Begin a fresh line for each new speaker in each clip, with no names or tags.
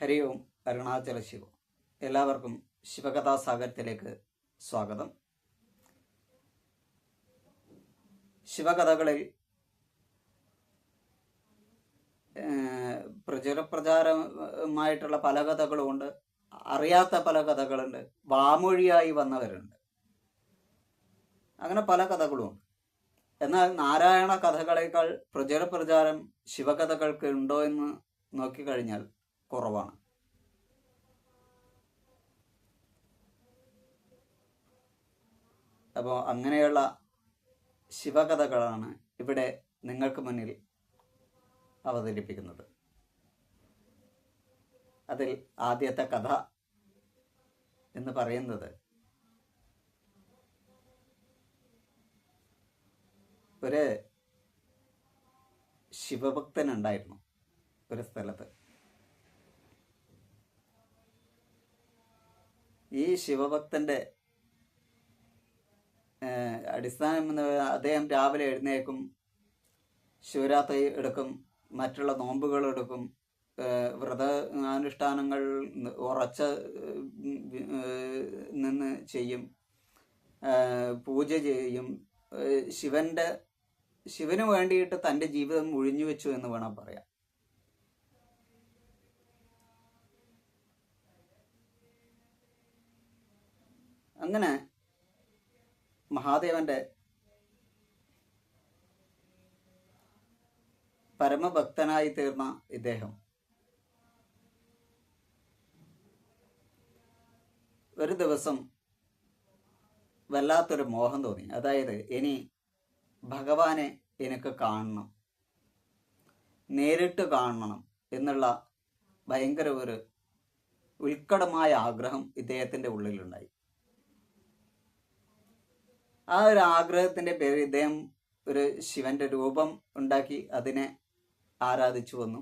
ഹരി ഓം അരുണാചല ശിവ. എല്ലാവർക്കും ശിവകഥാസാഗരത്തിലേക്ക് സ്വാഗതം. ശിവകഥകളിൽ പ്രചാരമായിട്ടുള്ള പല കഥകളുമുണ്ട്, അറിയാത്ത പല കഥകളുണ്ട്, വാമൊഴിയായി വന്നവരുണ്ട്, അങ്ങനെ പല കഥകളുമുണ്ട്. എന്നാൽ നാരായണ കഥകളേക്കാൾ പ്രചാരം ശിവകഥകൾക്ക് ഉണ്ടോ എന്ന് നോക്കിക്കഴിഞ്ഞാൽ കുറവാണ്. അപ്പോൾ അങ്ങനെയുള്ള ശിവകഥകളാണ് ഇവിടെ നിങ്ങൾക്ക് മുന്നിൽ അവതരിപ്പിക്കുന്നത്. അതിൽ ആദ്യത്തെ കഥ എന്ന് പറയുന്നത് ഒരു ശിവഭക്തനുണ്ടായിരുന്നു ഒരു സ്ഥലത്ത്. ഈ ശിവഭക്തന്റെ അടിസ്ഥാനം എന്ന് അദ്ദേഹം രാവിലെ എഴുന്നേൽക്കും, ശിവരാത്രി എടുക്കും, മറ്റുള്ള നോമ്പുകൾ എടുക്കും, വ്രതാനുഷ്ഠാനങ്ങൾ ഉറച്ച നിന്ന് ചെയ്യും, പൂജ ചെയ്യും. ശിവന് വേണ്ടിയിട്ട് തൻ്റെ ജീവിതം ഒഴിഞ്ഞു വെച്ചു എന്ന് വേണം പറയാം. അങ്ങനെ മഹാദേവന്റെ പരമഭക്തനായി തീർന്ന ഇദ്ദേഹം ഒരു ദിവസം വല്ലാത്തൊരു മോഹം തോന്നി. അതായത് ഇനി ഭഗവാനെ എനിക്ക് കാണണം, നേരിട്ട് കാണണം എന്നുള്ള ഭയങ്കര ഒരു ഉത്കടമായ ആഗ്രഹം ഇദ്ദേഹത്തിൻ്റെ ഉള്ളിലുണ്ടായി. ആ ഒരു ആഗ്രഹത്തിൻ്റെ പേരിൽ ഇദ്ദേഹം ഒരു ശിവന്റെ രൂപം ഉണ്ടാക്കി അതിനെ ആരാധിച്ചു വന്നു.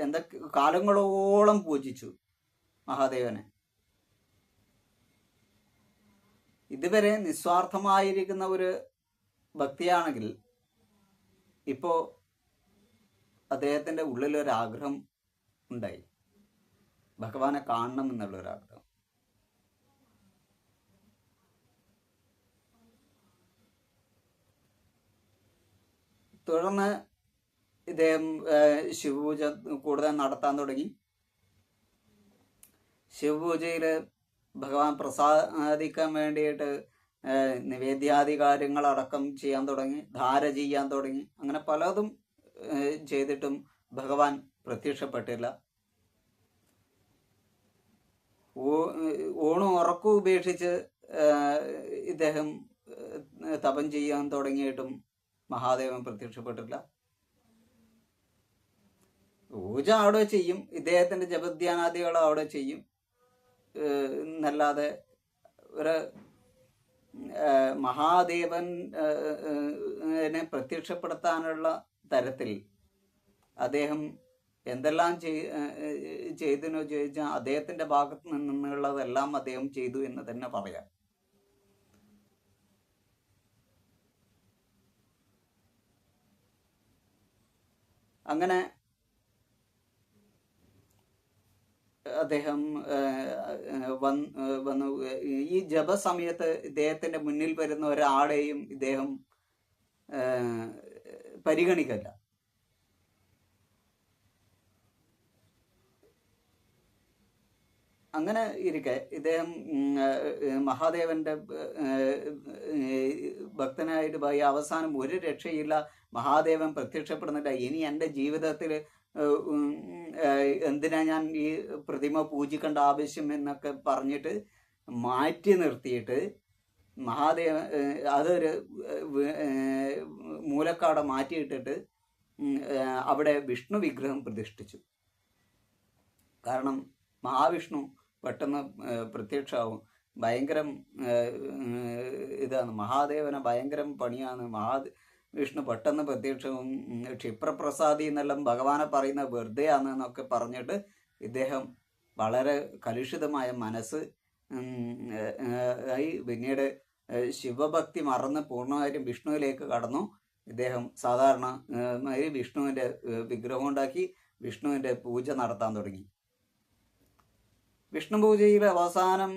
എന്തൊക്കെ കാലങ്ങളോളം പൂജിച്ചു മഹാദേവനെ. ഇതുവരെ നിസ്വാർത്ഥമായിരിക്കുന്ന ഒരു ഭക്തിയാണെങ്കിൽ ഇപ്പോൾ അദ്ദേഹത്തിൻ്റെ ഉള്ളിലൊരാഗ്രഹം ഉണ്ടായി, ഭഗവാനെ കാണണം എന്നുള്ളൊരാഗ്രഹം. തുടർന്ന് ഇദ്ദേഹം ശിവപൂജ കൂടുതൽ നടത്താൻ തുടങ്ങി. ശിവപൂജയിൽ ഭഗവാൻ പ്രസാദിക്കാൻ വേണ്ടിയിട്ട് നിവേദ്യാദി കാര്യങ്ങളടക്കം ചെയ്യാൻ തുടങ്ങി, ധാര ചെയ്യാൻ തുടങ്ങി. അങ്ങനെ പലതും ചെയ്തിട്ടും ഭഗവാൻ പ്രത്യക്ഷപ്പെട്ടില്ല. ഊണും ഉറക്കവും ഉപേക്ഷിച്ച് ഇദ്ദേഹം തപം ചെയ്യാൻ തുടങ്ങിയിട്ടും മഹാദേവൻ പ്രത്യക്ഷപ്പെട്ടില്ല. പൂജ അവിടെ ചെയ്യും, ഇദ്ദേഹത്തിൻ്റെ ജപധ്യാനാദികൾ അവിടെ ചെയ്യും എന്നല്ലാതെ ഒരു മഹാദേവനെ പ്രത്യക്ഷപ്പെടുത്താനുള്ള തരത്തിൽ അദ്ദേഹം എന്തെല്ലാം ചെയ്തെന്ന് ചോദിച്ചാൽ അദ്ദേഹത്തിൻ്റെ ഭാഗത്ത് നിന്നുള്ളതെല്ലാം അദ്ദേഹം ചെയ്തു എന്ന് തന്നെ പറയാം. അങ്ങനെ അദ്ദേഹം വന്നു. ഈ ജപസമയത്ത് ഇദ്ദേഹത്തിൻ്റെ മുന്നിൽ വരുന്ന ഒരാളെയും ഇദ്ദേഹം പരിഗണിക്കില്ല. അങ്ങനെ ഇരിക്കെ ഇദ്ദേഹം മഹാദേവന്റെ ഭക്തനായിട്ട് പോയി. അവസാനം ഒരു രക്ഷയില്ല, മഹാദേവൻ പ്രത്യക്ഷപ്പെടുന്നില്ല. ഇനി എൻ്റെ ജീവിതത്തിൽ എന്തിനാ ഞാൻ ഈ പ്രതിമ പൂജിക്കേണ്ട ആവശ്യം എന്നൊക്കെ പറഞ്ഞിട്ട് മാറ്റി നിർത്തിയിട്ട് മഹാദേവൻ അതൊരു മൂലക്കാടെ മാറ്റിയിട്ടിട്ട് അവിടെ വിഷ്ണു വിഗ്രഹം പ്രതിഷ്ഠിച്ചു. കാരണം മഹാവിഷ്ണു പെട്ടെന്ന് പ്രത്യക്ഷമാവും. ഭയങ്കരം ഇതാണ്, മഹാദേവനെ ഭയങ്കരം പണിയാണ്. വിഷ്ണു പെട്ടെന്ന് പ്രത്യക്ഷവും ക്ഷിപ്രപ്രസാദി എന്നെല്ലാം ഭഗവാനെ പറയുന്ന വെറുതെ ആണെന്നൊക്കെ പറഞ്ഞിട്ട് ഇദ്ദേഹം വളരെ കലുഷിതമായ മനസ്സ് ആയി പിന്നീട് ശിവഭക്തി മറന്ന് പൂർണ്ണമായിട്ടും വിഷ്ണുവിലേക്ക് കടന്നു. ഇദ്ദേഹം സാധാരണ വിഷ്ണുവിൻ്റെ വിഗ്രഹം ഉണ്ടാക്കി വിഷ്ണുവിൻ്റെ പൂജ നടത്താൻ തുടങ്ങി. വിഷ്ണു പൂജയിൽ അവസാനം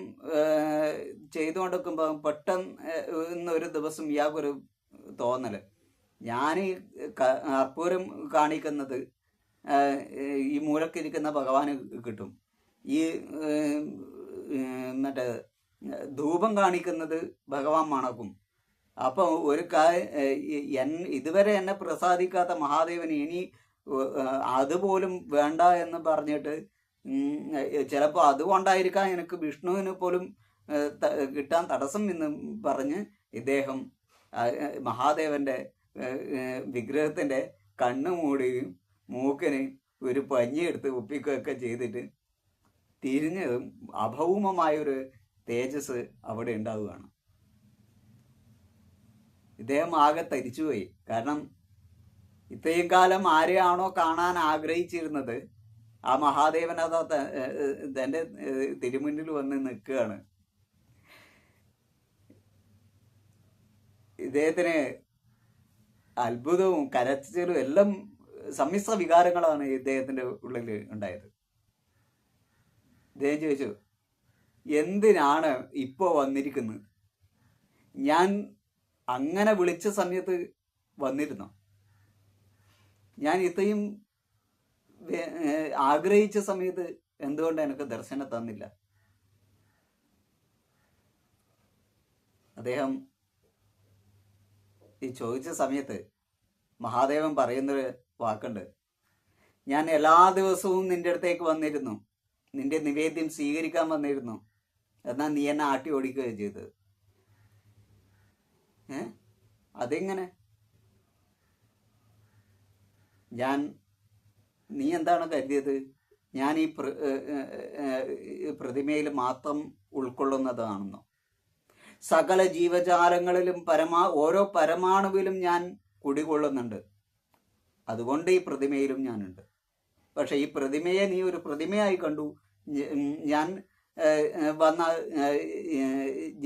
ചെയ്തുകൊണ്ടിരിക്കുമ്പോൾ പെട്ടെന്ന് ഒരു ദിവസം ഇയാൾക്കൊരു തോന്നൽ, ഞാൻ കർപ്പൂരം കാണിക്കുന്നത് ഈ മൂലക്കിരിക്കുന്ന ഭഗവാന് കിട്ടും, ഈ മറ്റേ ധൂപം കാണിക്കുന്നത് ഭഗവാൻ മണക്കും. അപ്പോൾ ഒരു ഇതുവരെ എന്നെ പ്രസാദിക്കാത്ത മഹാദേവന് ഇനി അതുപോലും വേണ്ട എന്ന് പറഞ്ഞിട്ട് ചിലപ്പോൾ അതുകൊണ്ടായിരിക്കാം എനിക്ക് വിഷ്ണുവിന് പോലും കിട്ടാൻ തടസ്സം എന്ന് പറഞ്ഞ് ഇദ്ദേഹം മഹാദേവന്റെ വിഗ്രഹത്തിന്റെ കണ്ണ് മൂടുകയും മൂക്കിന് ഒരു പഞ്ഞിയെടുത്ത് ഒപ്പിക്കുകയൊക്കെ ചെയ്തിട്ട് തിരിഞ്ഞതും അഭൗമമായൊരു തേജസ് അവിടെ ഉണ്ടാവുകയാണ്. ഇദ്ദേഹം ആകെ തരിച്ചുപോയി. കാരണം ഇത്രയും കാലം ആരെയാണോ കാണാൻ ആഗ്രഹിച്ചിരുന്നത് ആ മഹാദേവൻ അതാ തൻ്റെ തിരുമുന്നിൽ വന്ന് നിൽക്കുകയാണ്. ഇദ്ദേഹത്തിന് അത്ഭുതവും കരച്ചിലും എല്ലാം സമ്മിശ്ര വികാരങ്ങളാണ് ഇദ്ദേഹത്തിൻ്റെ ഉള്ളിൽ ഉണ്ടായത്. ഇദ്ദേഹം ചോദിച്ചു, എന്തിനാണ് ഇപ്പോൾ വന്നിരിക്കുന്നത്? ഞാൻ അങ്ങനെ വിളിച്ച സമയത്ത് വന്നിരുന്നു, ഞാൻ ഇത്രയും ആഗ്രഹിച്ച സമയത്ത് എന്തുകൊണ്ട് എനിക്ക് ദർശനം തന്നില്ല? അദ്ദേഹം ഈ ചോദിച്ച സമയത്ത് മഹാദേവൻ പറയുന്നൊരു വാക്കുണ്ട്, ഞാൻ എല്ലാ ദിവസവും നിന്റെ അടുത്തേക്ക് വന്നിരുന്നു, നിന്റെ നിവേദ്യം സ്വീകരിക്കാൻ വന്നിരുന്നു, എന്നാൽ നീ എന്നെ ആട്ടി ഓടിക്കുകയാണ് ചെയ്തത്. അതെങ്ങനെ? നീ എന്താണ് കരുതിയത്? ഞാൻ ഈ പ്രതിമയിൽ മാത്രം ഉൾക്കൊള്ളുന്നതാണെന്നോ? സകല ജീവജാലങ്ങളിലും ഓരോ പരമാണുവിലും ഞാൻ കുടികൊള്ളുന്നുണ്ട്, അതുകൊണ്ട് ഈ പ്രതിമയിലും ഞാനുണ്ട്. പക്ഷെ ഈ പ്രതിമയെ നീ ഒരു പ്രതിമയായി കണ്ടു.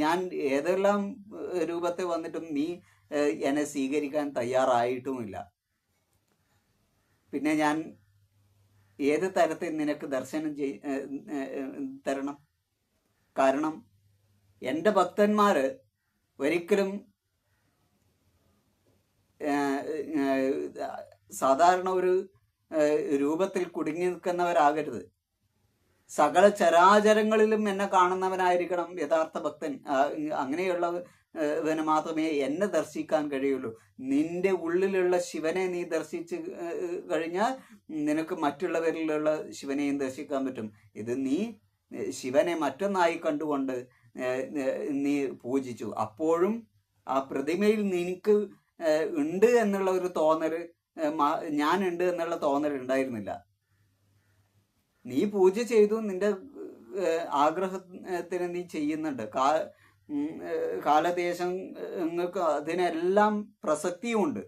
ഞാൻ ഏതെല്ലാം രൂപത്തിൽ വന്നിട്ടും നീ എന്നെ സ്വീകരിക്കാൻ തയ്യാറായിട്ടുമില്ല. പിന്നെ ഞാൻ ഏത് തരത്തിൽ നിനക്ക് ദർശനം തരണം? കാരണം എൻ്റെ ഭക്തന്മാർ ഒരിക്കലും സാധാരണ ഒരു രൂപത്തിൽ കുടുങ്ങി നിൽക്കുന്നവരാകരുത്. സകല ചരാചരങ്ങളിലും എന്നെ കാണുന്നവനായിരിക്കണം യഥാർത്ഥ ഭക്തൻ. അങ്ങനെയുള്ളവന് മാത്രമേ എന്നെ ദർശിക്കാൻ കഴിയുള്ളൂ. നിന്റെ ഉള്ളിലുള്ള ശിവനെ നീ ദർശിച്ച് കഴിഞ്ഞാൽ നിനക്ക് മറ്റുള്ളവരിലുള്ള ശിവനെയും ദർശിക്കാൻ പറ്റും. ഇത് നീ ശിവനെ മറ്റൊന്നായി കണ്ടുകൊണ്ട് നീ പൂജിച്ചു. അപ്പോഴും ആ പ്രതിമയിൽ നിനക്ക് ഉണ്ട് എന്നുള്ള ഒരു തോന്നൽ, ഞാനുണ്ട് എന്നുള്ള തോന്നൽ ഉണ്ടായിരുന്നില്ല. നീ പൂജ ചെയ്തു, നിന്റെ ആഗ്രഹത്തിന് നീ ചെയ്യുന്നുണ്ട്. കാലദേശങ്ങൾക്ക് അതിനെല്ലാം പ്രസക്തിയുമുണ്ട്.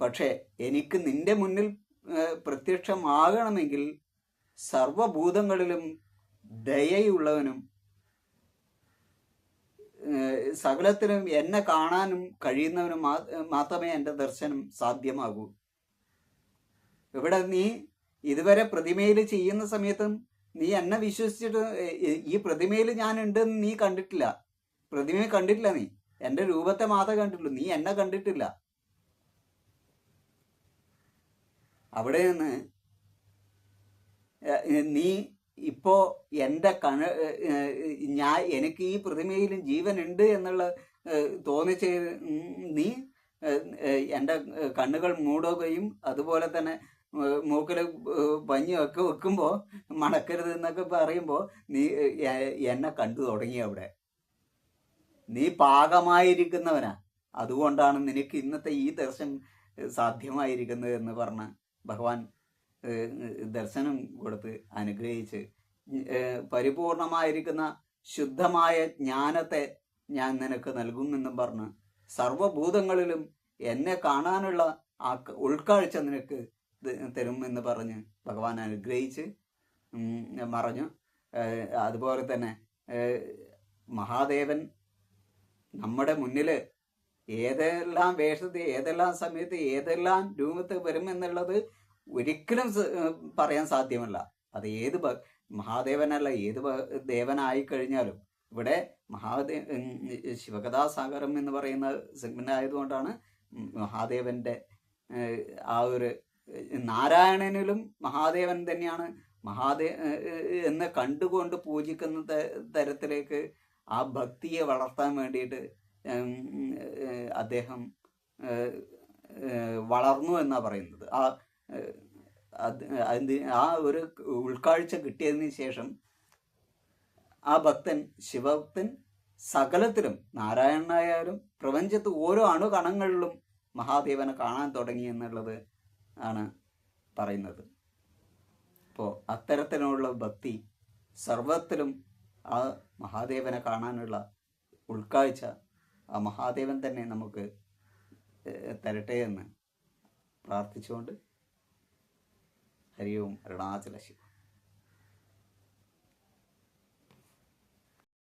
പക്ഷേ എനിക്ക് നിന്റെ മുന്നിൽ പ്രത്യക്ഷമാകണമെങ്കിൽ സർവഭൂതങ്ങളിലും ദയയുള്ളവനും സകലത്തിലും എന്നെ കാണാനും കഴിയുന്നവനും മാത്രമേ എൻ്റെ ദർശനം സാധ്യമാകൂ. ഇവിടെ നീ ഇതുവരെ പ്രതിമയിൽ ചെയ്യുന്ന സമയത്തും നീ എന്നെ വിശ്വസിച്ചിട്ട് ഈ പ്രതിമയിൽ ഞാനുണ്ടെന്ന് നീ കണ്ടിട്ടില്ല. പ്രതിമയെ കണ്ടിട്ടില്ല, നീ എൻ്റെ രൂപത്തെ മാത്രമേ കണ്ടിട്ടുള്ളൂ, നീ എന്നെ കണ്ടിട്ടില്ല. അവിടെ നിന്ന് നീ ഇപ്പോ എൻ്റെ എനിക്ക് ഈ പ്രതിമയിലും ജീവനുണ്ട് എന്നുള്ള തോന്നിച്ച് നീ എൻ്റെ കണ്ണുകൾ മൂടുകയും അതുപോലെ തന്നെ മൂക്കിൽ പഞ്ഞൊക്കെ വെക്കുമ്പോൾ മണക്കരുത് എന്നൊക്കെ പറയുമ്പോൾ നീ എന്നെ കണ്ടു തുടങ്ങി. അവിടെ നീ പാകമായിരിക്കുന്നവനാ, അതുകൊണ്ടാണ് നിനക്ക് ഇന്നത്തെ ഈ ദർശനം സാധ്യമായിരിക്കുന്നത് എന്ന് പറഞ്ഞ് ഭഗവാൻ ദർശനം കൊടുത്ത് അനുഗ്രഹിച്ച് പരിപൂർണമായിരിക്കുന്ന ശുദ്ധമായ ജ്ഞാനത്തെ ഞാൻ നിനക്ക് നൽകുമെന്നും പറഞ്ഞ് സർവഭൂതങ്ങളിലും എന്നെ കാണാനുള്ള ആ ഉൾക്കാഴ്ച നിനക്ക് തരും എന്ന് പറഞ്ഞ് ഭഗവാൻ അനുഗ്രഹിച്ച് മറഞ്ഞു. അതുപോലെ തന്നെ മഹാദേവൻ നമ്മുടെ മുന്നിൽ ഏതെല്ലാം വേഷത്തിൽ ഏതെല്ലാം സമയത്ത് ഏതെല്ലാം രൂപത്തിൽ വരുമെന്നുള്ളത് ഒരിക്കലും പറയാൻ സാധ്യമല്ല. അത് മഹാദേവനല്ല, ദേവനായി കഴിഞ്ഞാലും. ഇവിടെ ശിവകഥാസാഗരം എന്ന് പറയുന്ന സെഗ്മെന്റ് ആയതുകൊണ്ടാണ് മഹാദേവന്റെ ആ ഒരു നാരായണനിലും മഹാദേവൻ തന്നെയാണ് എന്ന് കണ്ടുകൊണ്ട് പൂജിക്കുന്ന തരത്തിലേക്ക് ആ ഭക്തിയെ വളർത്താൻ വേണ്ടിയിട്ട് അദ്ദേഹം വളർന്നു എന്നാണ് പറയുന്നത്. ആ ഒരു ഉൾക്കാഴ്ച കിട്ടിയതിന് ശേഷം ആ ശിവഭക്തൻ സകലത്തിലും, നാരായണനായാലും പ്രപഞ്ചത്ത് ഓരോ അണുകണങ്ങളിലും മഹാദേവനെ കാണാൻ തുടങ്ങി എന്നുള്ളത് ആണ് പറയുന്നത്. അപ്പോൾ അത്തരത്തിലുള്ള ഭക്തി സർവത്തിലും ആ മഹാദേവനെ കാണാനുള്ള ഉൾക്കാഴ്ച ആ മഹാദേവൻ തന്നെ നമുക്ക് തരട്ടെ എന്ന് പ്രാർത്ഥിച്ചുകൊണ്ട് ഹരി ഓം അരുണാചല ശിവ.